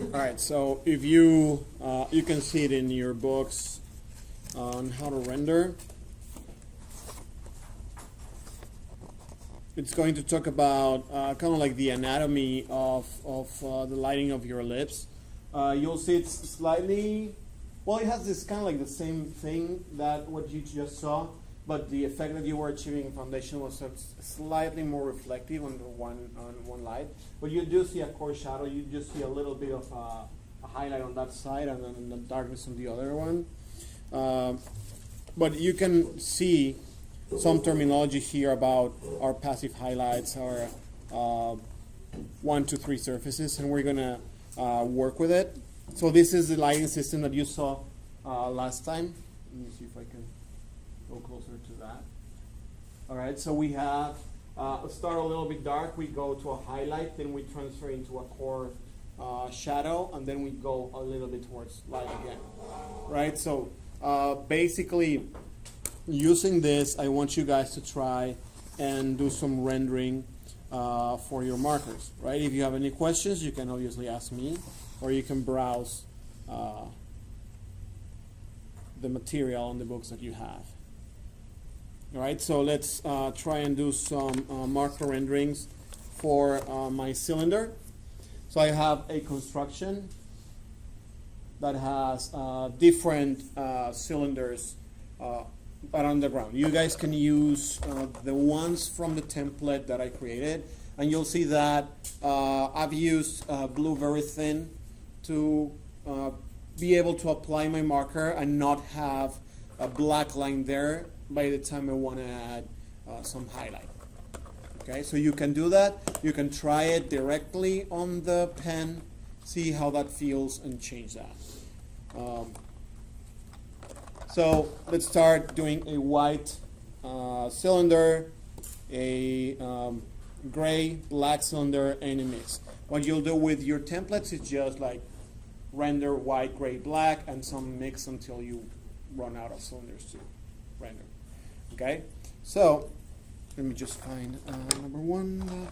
All right, so if you you can see it in your books on how to render. It's going to talk about kind of like the anatomy of the lighting of your lips. You'll see it's slightly, well, it has this kind of like the same thing that what you just saw, but the effect that you were achieving in foundation was slightly more reflective on one light. But you do see a core shadow. You just see a little bit of a highlight on that side and then the darkness on the other one. But you can see some terminology here about our passive highlights, our 1, 2, 3 surfaces, and we're gonna work with it. So this is the lighting system that you saw last time. Let me see if I can go closer to that. All right, so we have start a little bit dark, we go to a highlight, then we transfer into a core shadow, and then we go a little bit towards light again. Right, so basically using this, I want you guys to try and do some rendering for your markers, right? If you have any questions, you can obviously ask me, or you can browse the material on the books that you have. All right, so let's try and do some marker renderings for my cylinder. So I have a construction that has different cylinders but on the ground. You guys can use the ones from the template that I created, and you'll see that I've used blue very thin to be able to apply my marker and not have a black line there by the time I want to add some highlight. Okay, so you can do that. You can try it directly on the pen, see how that feels, and change that. So let's start doing a white cylinder, a gray, black cylinder, and a mix. What you'll do with your templates is just like render white, gray, black, and some mix until you run out of cylinders to render. Okay, so let me just find number one.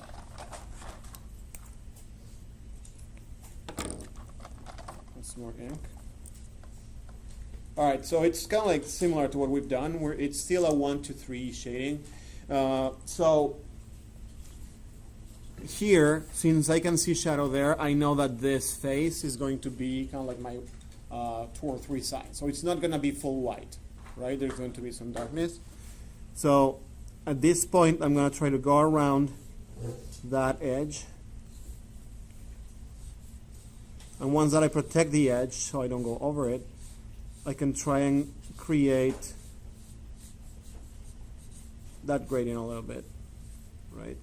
That's more ink. All right, so it's kind of like similar to what we've done, where it's still a 1, 2, 3 shading. So here, since I can see shadow there, I know that this face is going to be kind of like my 2 or 3 sides. So it's not going to be full white, right? There's going to be some darkness. So at this point, I'm going to try to go around that edge. And once that I protect the edge so I don't go over it, I can try and create that gradient a little bit, right?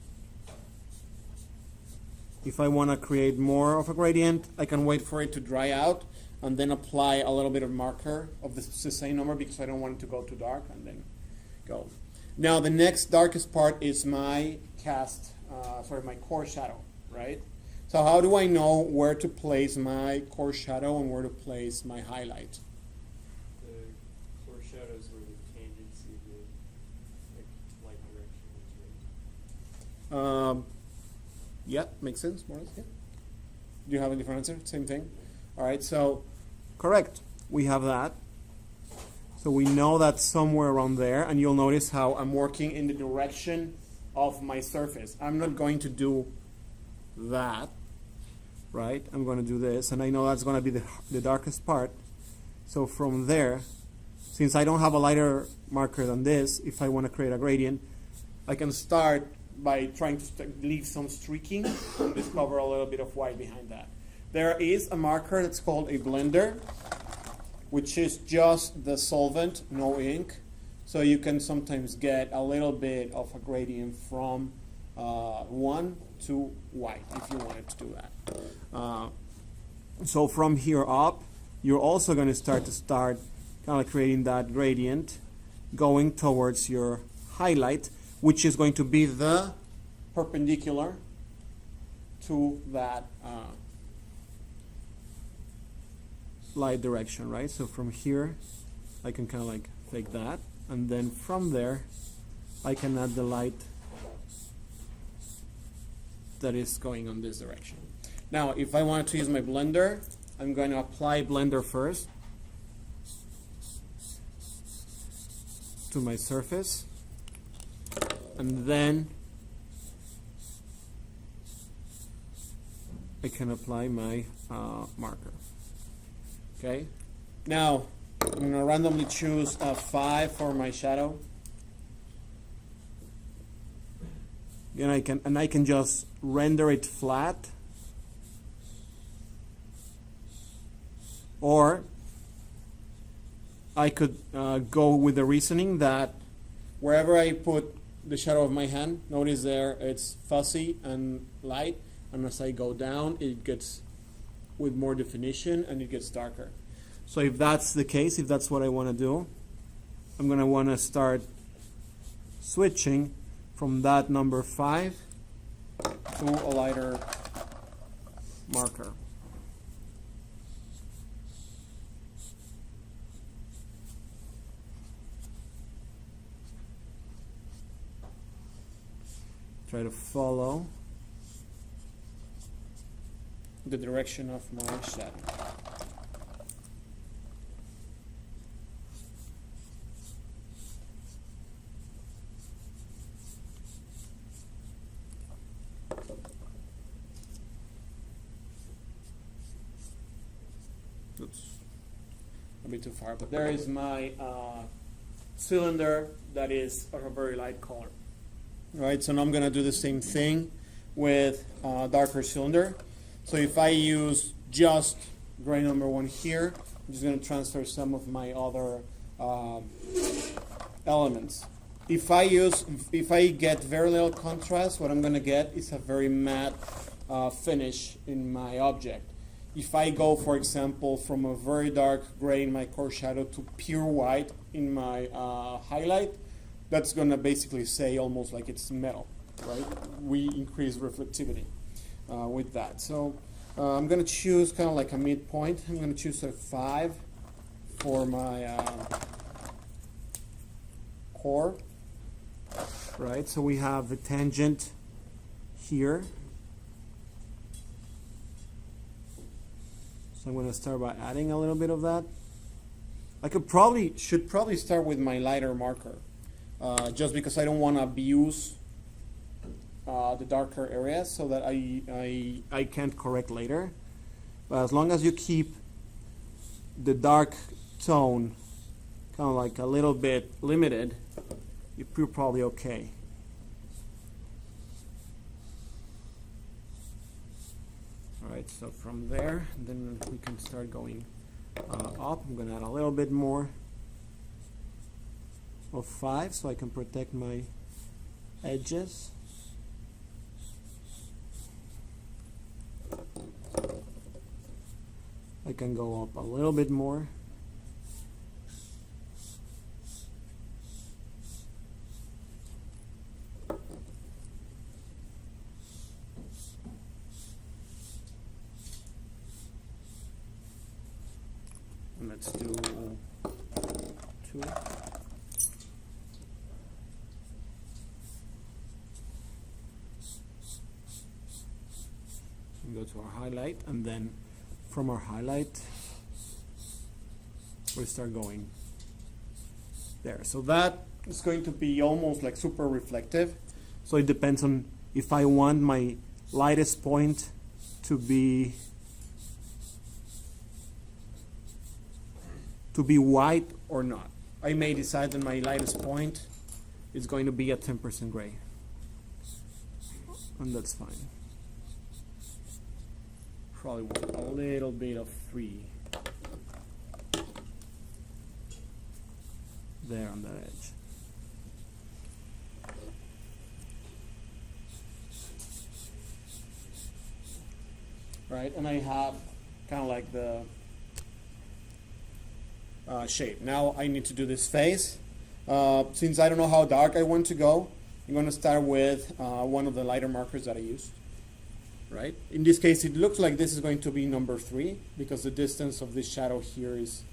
If I want to create more of a gradient, I can wait for it to dry out and then apply a little bit of marker of the same number because I don't want it to go too dark, and then go. Now the next darkest part is my my core shadow, right? So how do I know where to place my core shadow and where to place my highlight? Shadows where the tangency of the light direction is. Yeah, makes sense. More or less, yeah. Do you have a different answer? Same thing. All right. So, correct. We have that. So we know that's somewhere around there, and you'll notice how I'm working in the direction of my surface. I'm not going to do that, right? I'm going to do this, and I know that's going to be the darkest part. So from there, since I don't have a lighter marker than this, if I want to create a gradient, I can start by trying to leave some streaking and discover a little bit of white behind that. There is a marker that's called a blender, which is just the solvent, no ink. So you can sometimes get a little bit of a gradient from 1 to white if you wanted to do that. So from here up, you're also going to start kind of creating that gradient going towards your highlight, which is going to be the perpendicular to that light direction, right? So from here, I can kind of like take that, and then from there, I can add the light that is going on this direction. Now, if I wanted to use my blender, I'm going to apply blender first to my surface, and then I can apply my marker. Okay. Now I'm going to randomly choose a 5 for my shadow. Then I can just render it flat, or I could go with the reasoning that wherever I put the shadow of my hand, notice there it's fuzzy and light, and as I go down it gets with more definition and it gets darker. So if that's the case, if that's what I want to do, I'm going to want to start switching from that number 5 to a lighter marker. Try to follow the direction of my shadow. Oops, a bit too far, but there is my cylinder that is of a very light color. Right, so now I'm going to do the same thing with darker cylinder. So if I use just gray number 1 here, I'm just going to transfer some of my other elements. If I get very little contrast, what I'm going to get is a very matte finish in my object. If I go, for example, from a very dark gray in my core shadow to pure white in my highlight, that's going to basically say almost like it's metal, right? We increase reflectivity with that. So I'm going to choose kind of like a midpoint. I'm going to choose a 5 for my core, right? So we have the tangent here. So I'm going to start by adding a little bit of that. I should probably start with my lighter marker. Just because I don't want to abuse the darker areas so that I can't correct later. But as long as you keep the dark tone kind of like a little bit limited, you're probably okay. Alright, so from there, then we can start going up. I'm going to add a little bit more of 5 so I can protect my edges. I can go up a little bit more. And let's do 2. Go to our highlight, and then from our highlight we start going there. So that is going to be almost like super reflective. So it depends on if I want my lightest point to be white or not. I may decide that my lightest point is going to be at 10% gray, and that's fine. Probably want a little bit of 3 there on that edge. Right, and I have kind of like the shape. Now I need to do this face. Since I don't know how dark I want to go, I'm going to start with one of the lighter markers that I used. Right? In this case, it looks like this is going to be number 3 because the distance of this shadow here is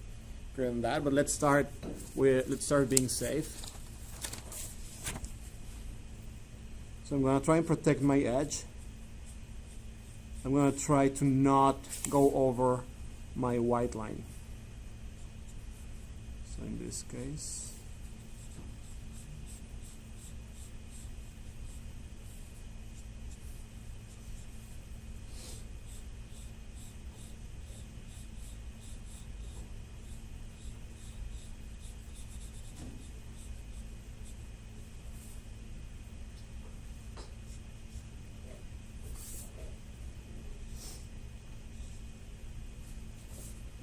greater than that. But let's start being safe. So I'm going to try and protect my edge. I'm going to try to not go over my white line. So in this case,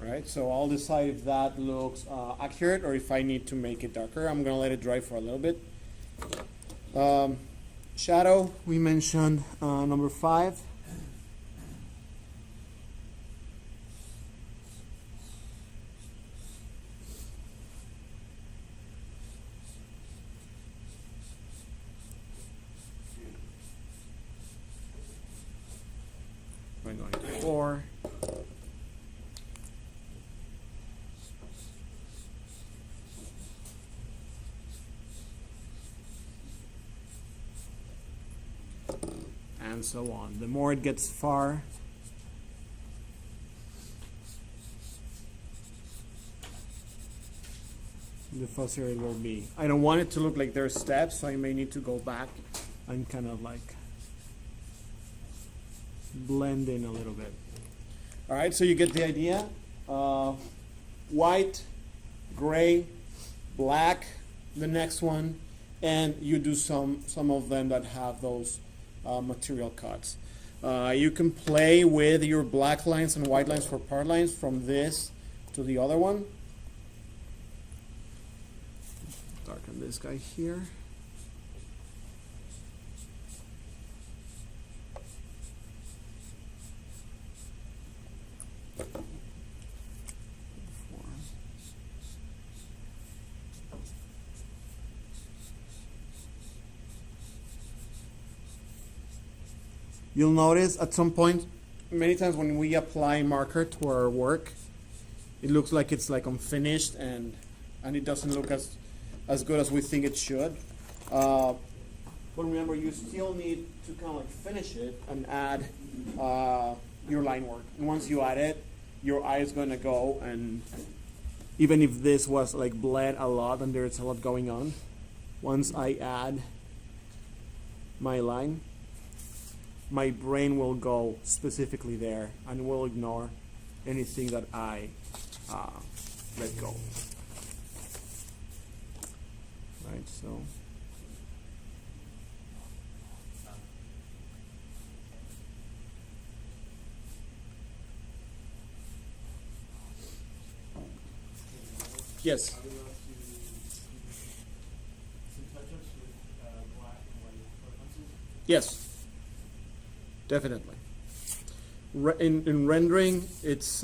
right, so I'll decide if that looks accurate or if I need to make it darker. I'm going to let it dry for a little bit. Shadow, we mentioned number 5. We're going to 4. And so on. The more it gets far, the fuzzier it will be. I don't want it to look like there's steps, so I may need to go back and kind of like blend in a little bit. All right, so you get the idea. White, gray, black, the next one, and you do some of them that have those material cuts. You can play with your black lines and white lines for part lines from this to the other one. Darken this guy here. You'll notice at some point, many times when we apply marker to our work, it looks like it's like unfinished and it doesn't look as good as we think it should. But remember, you still need to kind of like finish it and add your line work. And once you add it, your eye is going to go, and even if this was like bled a lot and there's a lot going on, once I add my line, my brain will go specifically there and will ignore anything that I let go. Right, so. Yes. Are we allowed to do some touch-ups with black and white color pencils? Yes. Definitely. In rendering, it's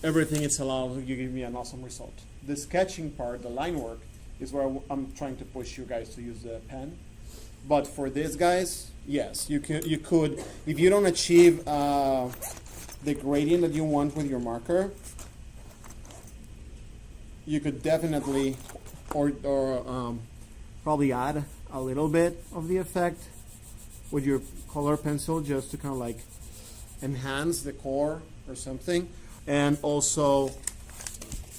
everything is allowed. You give me an awesome result. The sketching part, the line work, is where I'm trying to push you guys to use the pen. But for these guys, yes, you could. If you don't achieve the gradient that you want with your marker, you could definitely, or probably add a little bit of the effect with your color pencil, just to kind of like enhance the core or something, and also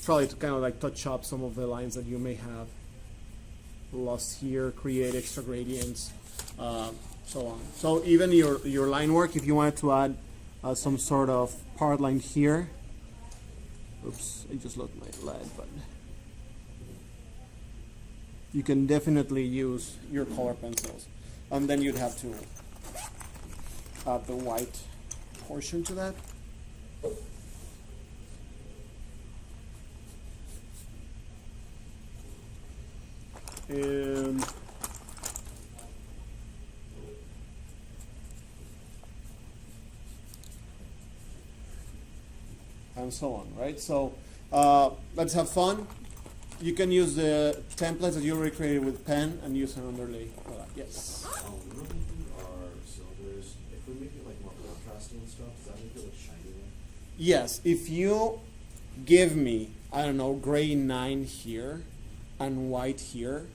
probably to kind of like touch up some of the lines that you may have lost here, create extra gradients, so on. So even your line work, if you wanted to add some sort of part line here, oops, I just lost my lead, but you can definitely use your color pencils. And then you'd have to add the white portion to that. And so on, right? So let's have fun. You can use the templates that you already created with pen and use an underlay for that. Yes? We don't do our cylinders. If we make it like more contrasty and stuff, does that make it look shiny? Yes. If you give me, I don't know, gray 9 here and white here,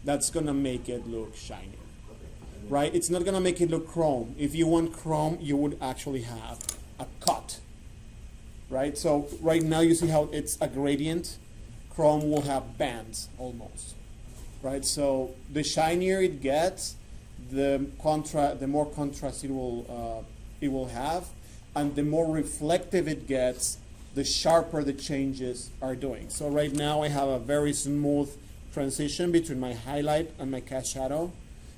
that's going to make it look shiny. Okay. And right? It's not gonna make it look chrome. If you want chrome, you would actually have a cut, right? So right now you see how it's a gradient. Chrome will have bands almost, right? So the shinier it gets, the more contrast it will have, and the more reflective it gets, the sharper the changes are doing. So right now I have a very smooth transition between my highlight and my cast shadow.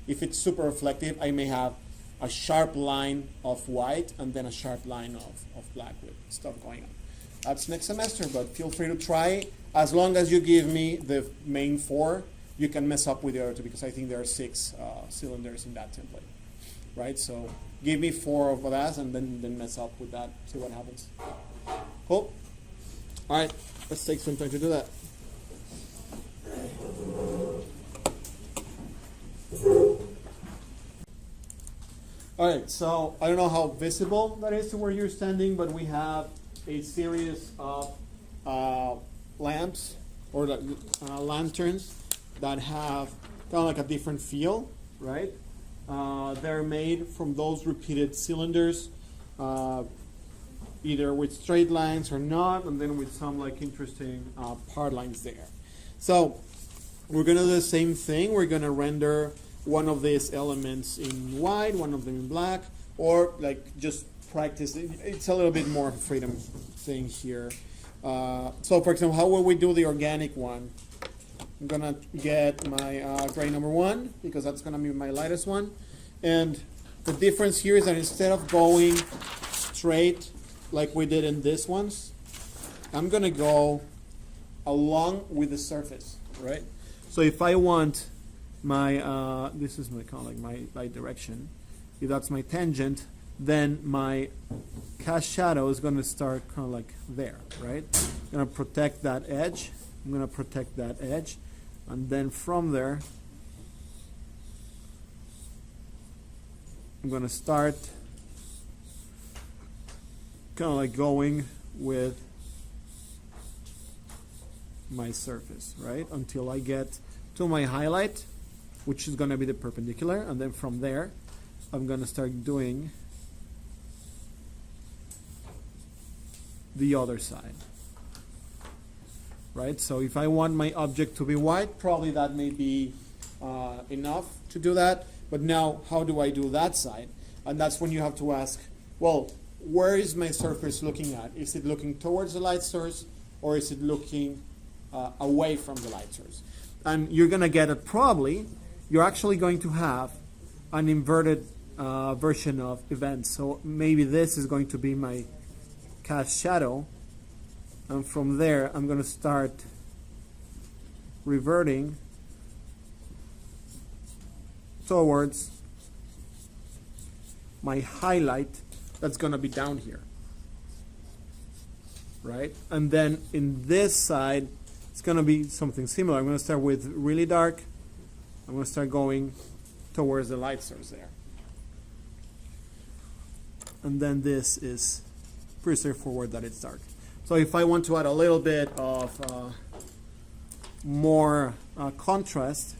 If it's super reflective, I may have a sharp line of white and then a sharp line of black with stuff going on. That's next semester, but feel free to try. As long as you give me the main 4, you can mess up with the other 2 because I think there are 6 cylinders in that template, right? So give me 4 of that and then mess up with that, see what happens. Cool. All right, let's take some time to do that. All right, so I don't know how visible that is to where you're standing, but we have a series of lamps or lanterns that have kind of like a different feel, right? They're made from those repeated cylinders, either with straight lines or not, and then with some like interesting part lines there. So we're gonna do the same thing. We're gonna render one of these elements in white, one of them in black, or like just practice. It's a little bit more freedom thing here. So for example, how will we do the organic one? I'm gonna get my gray number 1 because that's gonna be my lightest one. And the difference here is that instead of going straight like we did in this ones, I'm gonna go along with the surface, right? So if I want my, this is my kind of like my light direction, if that's my tangent, then my cast shadow is gonna start kind of like there, right? I'm gonna protect that edge, I'm gonna protect that edge, and then from there, I'm gonna start kind of like going with my surface, right? Until I get to my highlight, which is gonna be the perpendicular, and then from there, I'm gonna start doing the other side, right? So if I want my object to be white, probably that may be enough to do that. But now, how do I do that side? And that's when you have to ask, well, where is my surface looking at? Is it looking towards the light source, or is it looking away from the light source? And you're gonna get it probably, you're actually going to have an inverted version of events. So maybe this is going to be my cast shadow, and from there I'm going to start reverting towards my highlight that's going to be down here, right? And then in this side it's going to be something similar. I'm going to start with really dark, I'm going to start going towards the light source there, and then this is pretty straightforward that it's dark. So if I want to add a little bit of more contrast,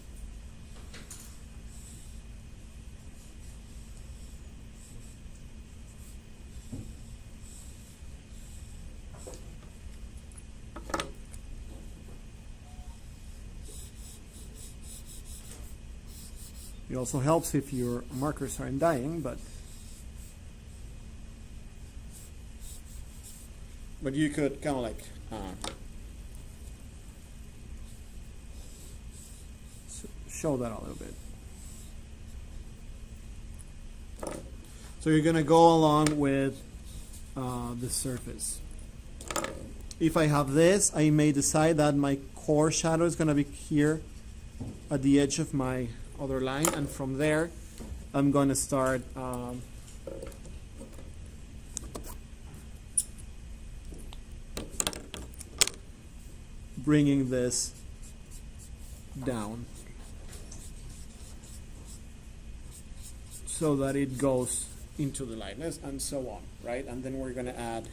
it also helps if your markers aren't dying, but you could kind of like show that a little bit. So you're going to go along with the surface. If I have this, I may decide that my core shadow is going to be here at the edge of my other line, and from there I'm going to start bringing this down so that it goes into the lightness and so on, right? And then we're going to add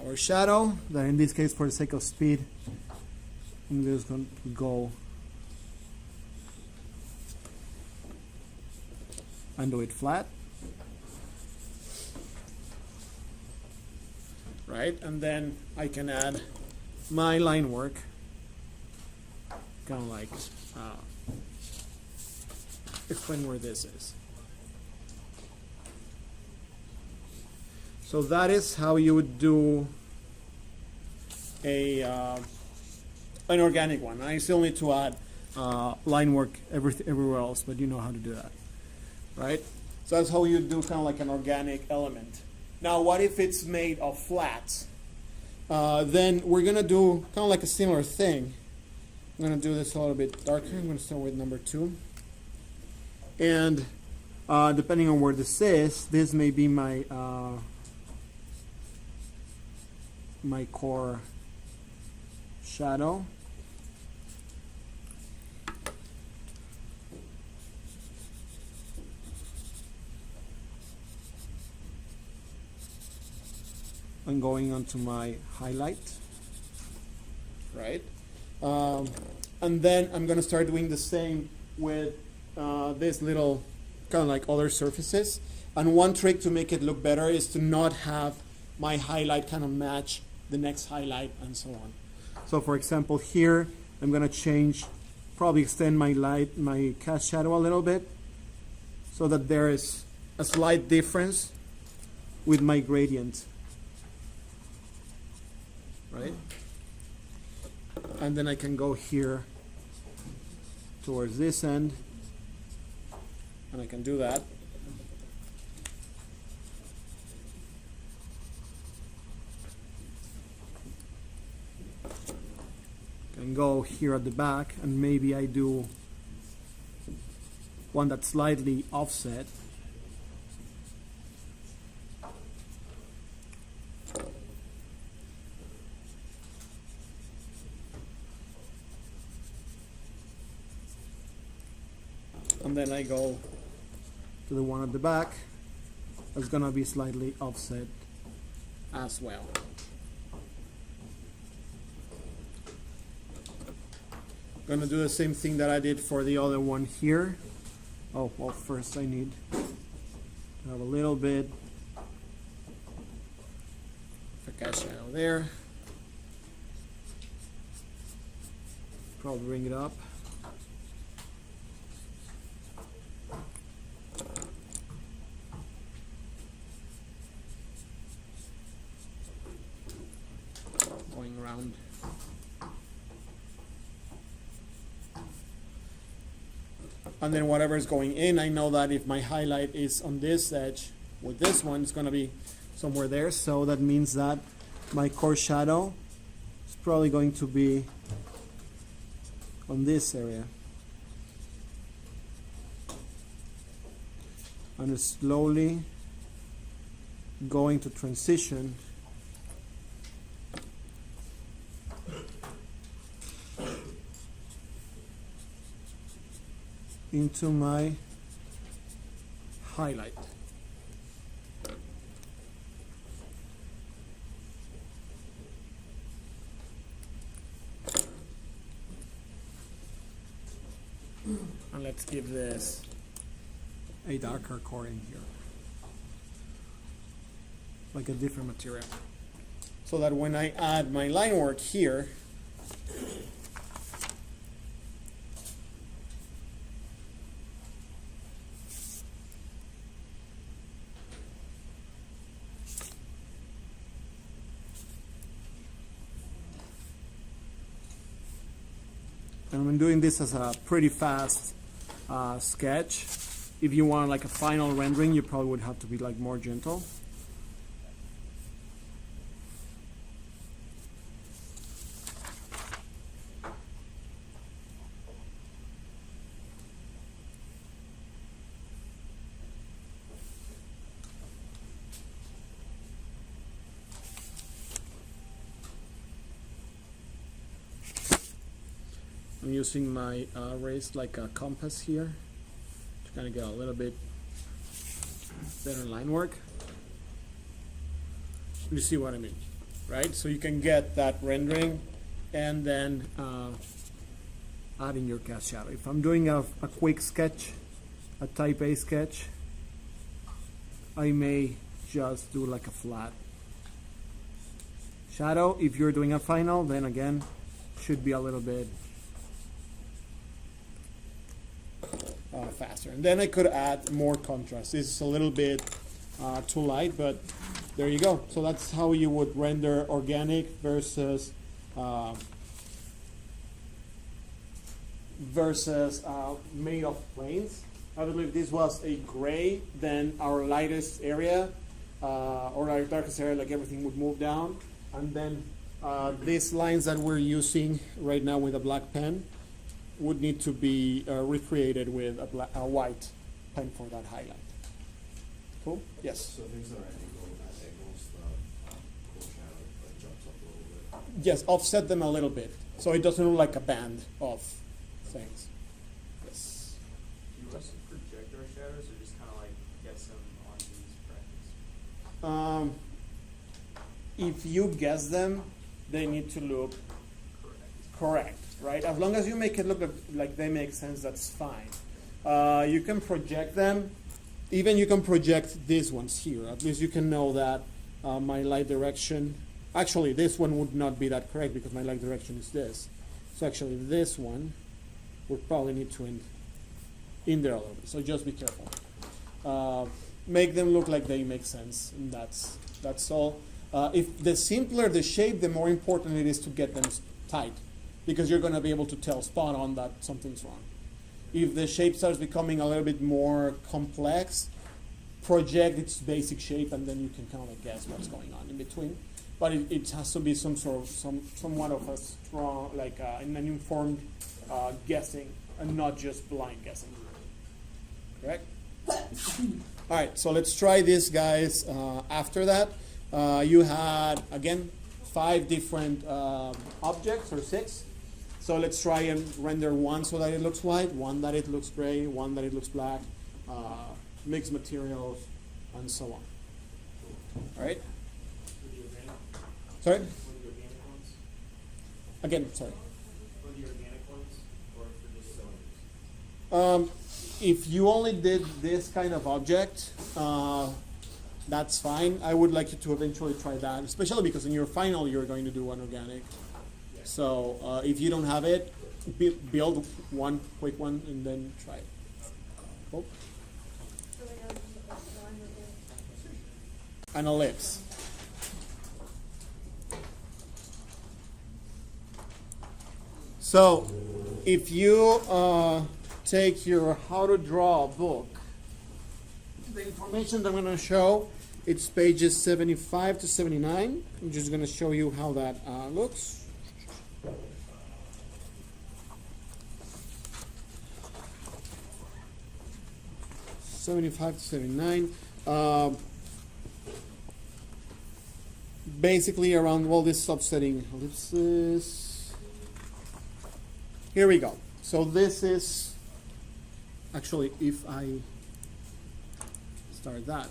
our shadow, that in this case, for the sake of speed, I'm just going to go and do it flat. Right, and then I can add my line work, kind of like explain where this is. So that is how you would do a an organic one. I still need to add line work everywhere else, but you know how to do that, right? So that's how you do kind of like an organic element. Now, what if it's made of flats? Then we're gonna do kind of like a similar thing. I'm gonna do this a little bit darker. I'm gonna start with number 2. And depending on where this is, this may be my my core shadow. I'm going onto my highlight, right? And then I'm gonna start doing the same with this little kind of like other surfaces. And one trick to make it look better is to not have my highlight kind of match the next highlight and so on. So for example, here I'm gonna change, probably extend my cast shadow a little bit so that there is a slight difference with my gradient. Right? And then I can go here towards this end, and I can do that. Can go here at the back, and maybe I do one that's slightly offset. And then I go to the one at the back that's gonna be slightly offset as well. Gonna do the same thing that I did for the other one here. Oh, well, first I need to have a little bit of a cast shadow there. Probably bring it up. Going around. And then whatever is going in, I know that if my highlight is on this edge with this one, it's going to be somewhere there. So that means that my core shadow is probably going to be on this area. And it's slowly going to transition into my highlight. And let's give this a darker core in here, like a different material, so that when I add my line work here, and I'm doing this as a pretty fast sketch. If you want like a final rendering, you probably would have to be like more gentle. I'm using my raised like a compass here to kind of get a little bit better line work. You see what I mean, right? So you can get that rendering and then add in your cast shadow. If I'm doing a quick sketch, a type A sketch, I may just do like a flat shadow. If you're doing a final, then again, should be a little bit faster. And then I could add more contrast. This is a little bit too light, but there you go. So that's how you would render organic versus made of planes. I believe this was a gray, then our lightest area, or our darkest area, like everything would move down. And then these lines that we're using right now with a black pen would need to be recreated with a white pen for that highlight. Cool? Yes? So things that are at angles, the cool shadow like jumps up a little bit. Yes, offset them a little bit, so it doesn't look like a band of things. Yes. Do you also project our shadows or just kind of like guess them on these brackets? If you guess them, they need to look correct, right? As long as you make it look like they make sense, that's fine. You can project them. Even you can project these ones here. At least you can know that my light direction, actually this one would not be that correct because my light direction is this. So actually this one would probably need to end in there a little bit. So just be careful. Make them look like they make sense, and that's all. If the simpler the shape, the more important it is to get them tight, because you're going to be able to tell spot on that something's wrong. If the shape starts becoming a little bit more complex, project its basic shape, and then you can kind of like guess what's going on in between. But it has to be somewhat of a strong, like an informed guessing, and not just blind guessing. Correct? All right, so let's try this, guys. After that, you had, again, 5 different objects, or 6. So let's try and render one so that it looks white, one that it looks gray, one that it looks black, mixed materials, and so on. All right? For the organic? Sorry? For the organic ones? Again, sorry. For the organic ones or for just cylinders? If you only did this kind of object, that's fine. I would like you to eventually try that, especially because in your final you're going to do one organic. So if you don't have it, build one quick one and then try it. Cool. An ellipse. So if you take your How to Draw book, the information that I'm going to show, it's pages 75 to 79. I'm just going to show you how that looks. '75 to '79. Basically around all this subsetting ellipses. Here we go. So this is actually, if I start that.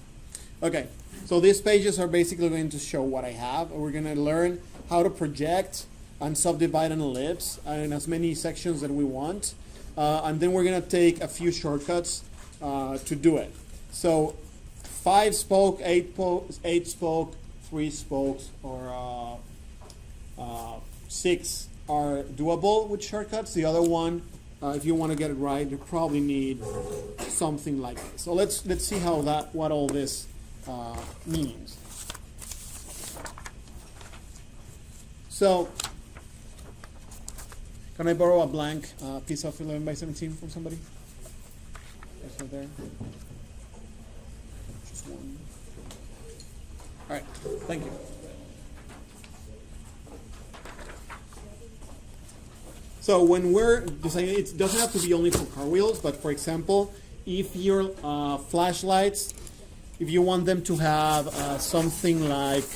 Okay, so these pages are basically going to show what I have. We're going to learn how to project and subdivide an ellipse in as many sections that we want. And then we're going to take a few shortcuts to do it. So 5 spoke, 8 spoke, 3 spokes, or 6 are doable with shortcuts. The other one, if you want to get it right, you probably need something like this. So let's see how what all this means. So can I borrow a blank piece of 11 by 17 from somebody? There's one there. Just one. All right, thank you. So when we're designing, it doesn't have to be only for car wheels, but for example, if your flashlights, if you want them to have something like,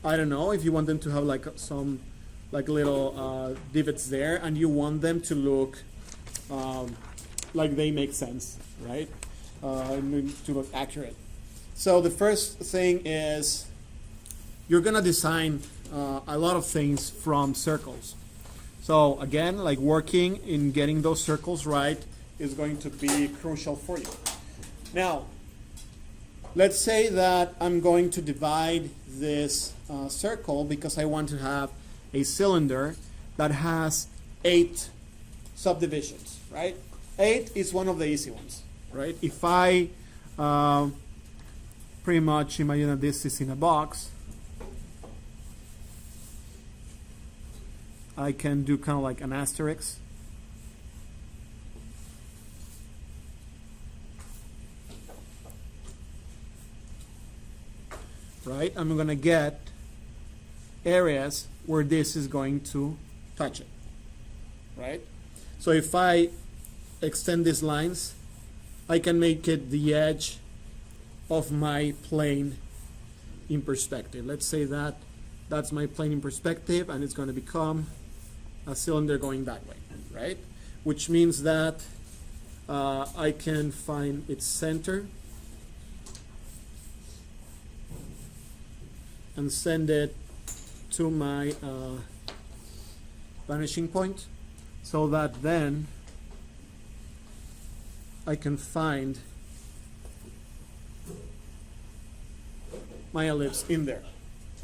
I don't know, if you want them to have like some like little divots there, and you want them to look like they make sense, right? To look accurate. So the first thing is you're gonna design a lot of things from circles. So again, like working in getting those circles right is going to be crucial for you. Now, let's say that I'm going to divide this circle because I want to have a cylinder that has 8 subdivisions, right? 8 is one of the easy ones, right? If I pretty much imagine that this is in a box, I can do kind of like an asterisk. Right? I'm going to get areas where this is going to touch it. Right? So if I extend these lines, I can make it the edge of my plane in perspective. Let's say that that's my plane in perspective, and it's going to become a cylinder going that way, right? Which means that I can find its center and send it to my vanishing point, so that then I can find my ellipse in there.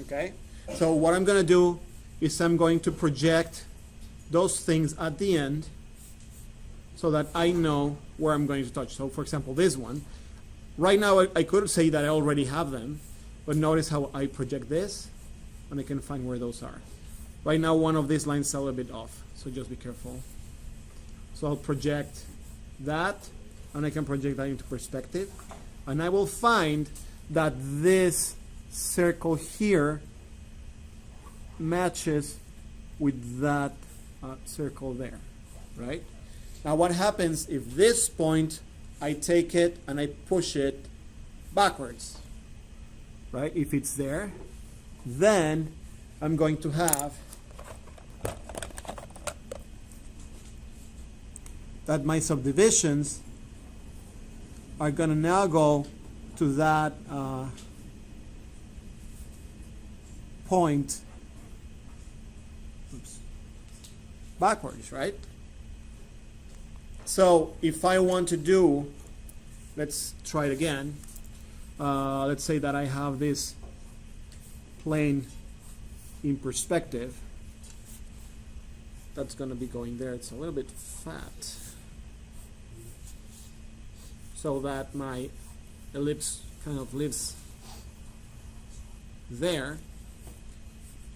Okay? So what I'm going to do is I'm going to project those things at the end so that I know where I'm going to touch. So for example, this one, right now I could say that I already have them, but notice how I project this and I can find where those are. Right now one of these lines is a little bit off, so just be careful. So I'll project that, and I can project that into perspective, and I will find that this circle here matches with that circle there, right? Now what happens if this point, I take it and I push it backwards, right? If it's there, then I'm going to have that my subdivisions are going to now go to that point backwards, right? So if I want to do, let's try it again. Let's say that I have this plane in perspective. That's going to be going there. It's a little bit fat, so that my ellipse kind of lives there,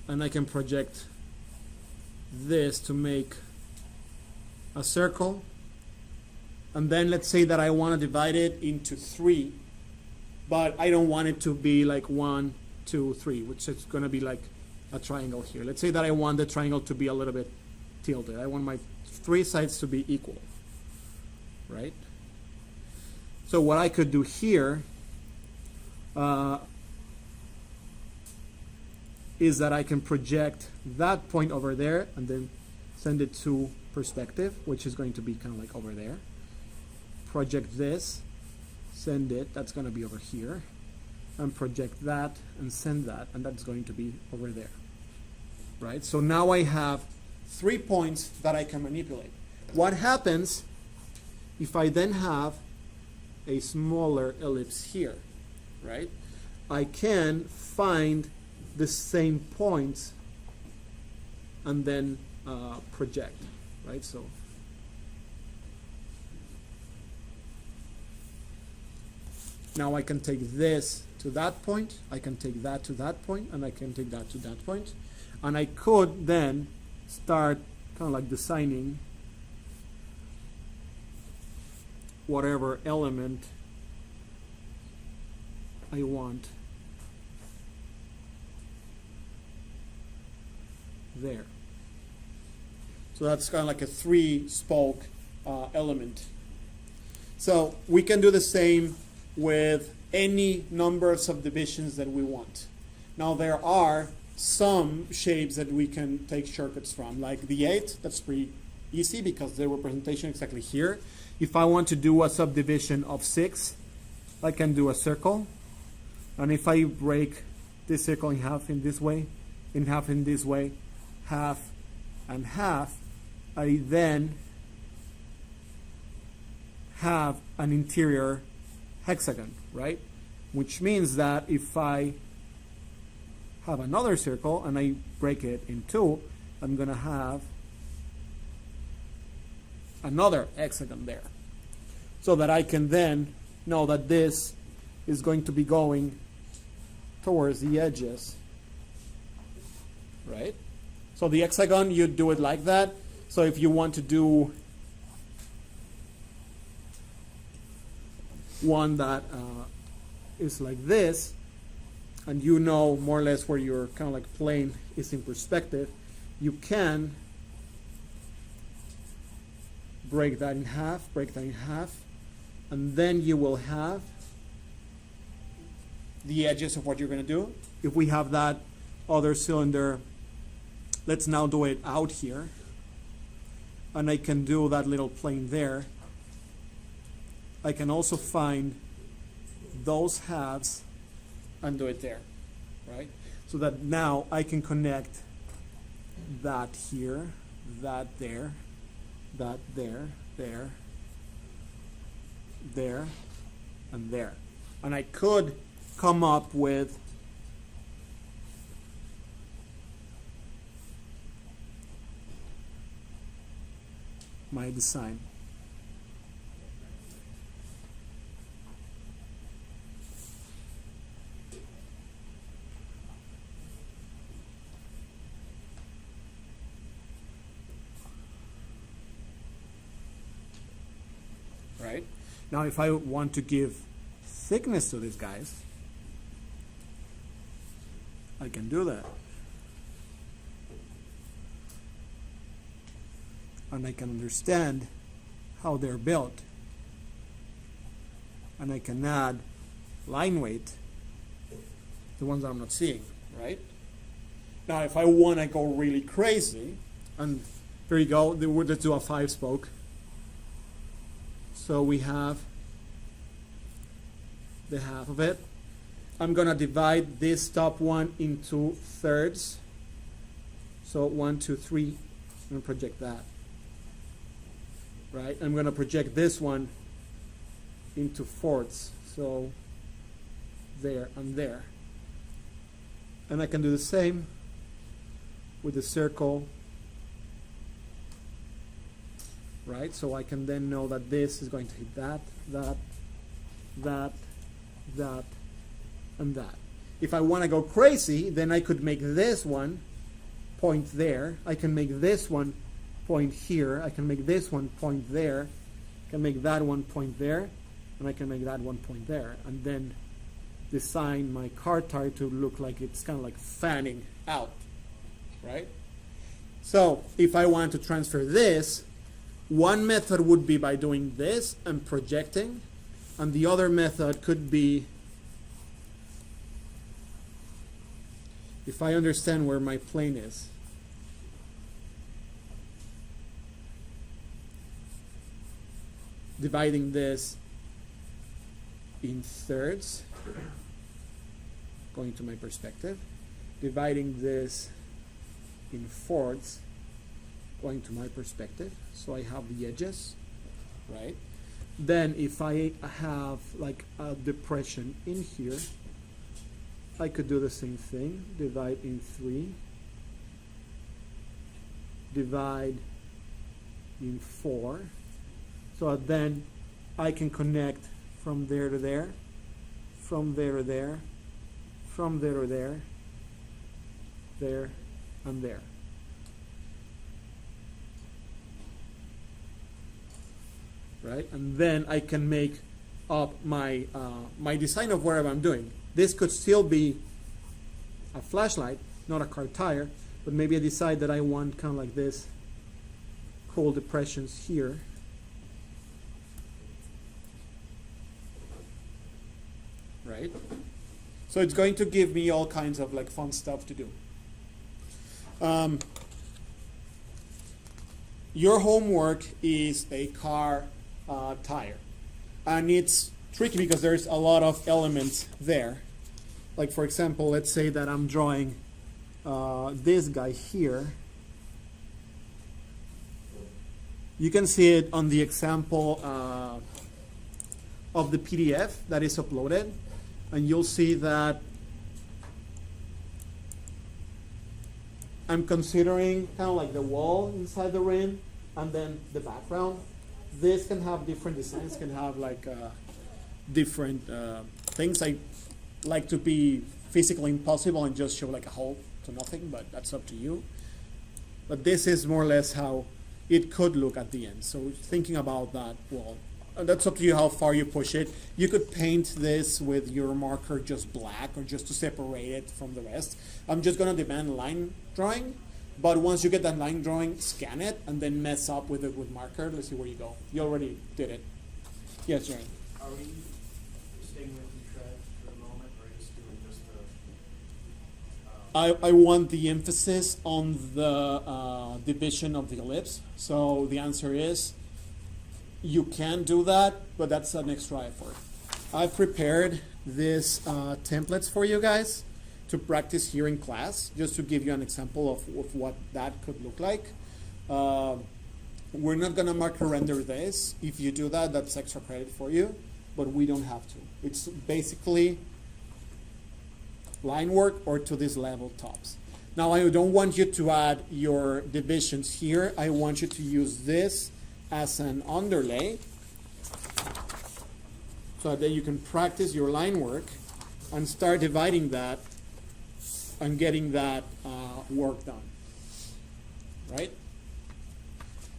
and I can project this to make a circle. And then let's say that I want to divide it into 3, but I don't want it to be like 1, 2, 3, which is going to be like a triangle here. Let's say that I want the triangle to be a little bit tilted. I want my 3 sides to be equal, right? So what I could do here is that I can project that point over there and then send it to perspective, which is going to be kind of like over there. Project this, send it, that's going to be over here, and project that and send that, and that's going to be over there, right? So now I have 3 points that I can manipulate. What happens if I then have a smaller ellipse here, right? I can find the same points and then project, right? So now I can take this to that point, I can take that to that point, and I can take that to that point. And I could then start kind of like designing whatever element I want there. So that's kind of like a 3-spoke element. So we can do the same with any number of subdivisions that we want. Now there are some shapes that we can take shortcuts from, like the 8. That's pretty easy because the representation exactly here. If I want to do a subdivision of 6, I can do a circle, and if I break this circle in half in this way, in half in this way, half and half, I then have an interior hexagon, right? Which means that if I have another circle and I break it in two, I'm going to have another hexagon there. So that I can then know that this is going to be going towards the edges, right? So the hexagon, you do it like that. So if you want to do one that is like this, and you know more or less where your kind of like plane is in perspective, you can break that in half, and then you will have the edges of what you're going to do. If we have that other cylinder, let's now do it out here, and I can do that little plane there. I can also find those halves and do it there, right? So that now I can connect that here, that there, that there, there, there, and there. And I could come up with my design. Right? Now if I want to give thickness to these guys, I can do that. And I can understand how they're built. And I can add line weight, the ones that I'm not seeing, right? Now if I want to go really crazy, and there you go, let's do a 5-spoke. So we have the half of it. I'm going to divide this top one into thirds. So 1, 2, 3. I'm going to project that. Right? I'm going to project this one into fourths. So there and there. And I can do the same with the circle. Right? So I can then know that this is going to hit that, that, that, that, and that. If I want to go crazy, then I could make this one point there. I can make this one point here. I can make this one point there. I can make that one point there. And I can make that one point there. And then design my car tire to look like it's kind of like fanning out. Right? So if I want to transfer this, one method would be by doing this and projecting, and the other method could be, if I understand where my plane is, dividing this in thirds, going to my perspective, dividing this in fourths, going to my perspective, so I have the edges, right? Then if I have like a depression in here, I could do the same thing, divide in 3, divide in 4, so then I can connect from there to there, from there to there, from there to there, there, and there. Right, and then I can make up my my design of whatever I'm doing. This could still be a flashlight, not a car tire, but maybe I decide that I want kind of like this cool depressions here. Right? So it's going to give me all kinds of like fun stuff to do. Your homework is a car tire, and it's tricky because there's a lot of elements there. Like for example, let's say that I'm drawing this guy here. You can see it on the example of the PDF that is uploaded, and you'll see that I'm considering kind of like the wall inside the ring and then the background. This can have different designs, can have like different things. I like to be physically impossible and just show like a hole to nothing, but that's up to you. But this is more or less how it could look at the end. So thinking about that wall, that's up to you how far you push it. You could paint this with your marker just black or just to separate it from the rest. I'm just going to demand line drawing, but once you get that line drawing, scan it and then mess up with it with marker. Let's see where you go. You already did it. Yes, Jane. Are we staying with the tread for the moment, or just doing just the? I want the emphasis on the division of the ellipse. So the answer is you can do that, but that's an extra effort. I've prepared these templates for you guys to practice here in class, just to give you an example of what that could look like. We're not gonna marker render this. If you do that, that's extra credit for you, but we don't have to. It's basically line work or to this level tops. Now I don't want you to add your divisions here. I want you to use this as an underlay so that you can practice your line work and start dividing that and getting that work done, right?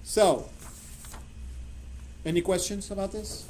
So, any questions about this?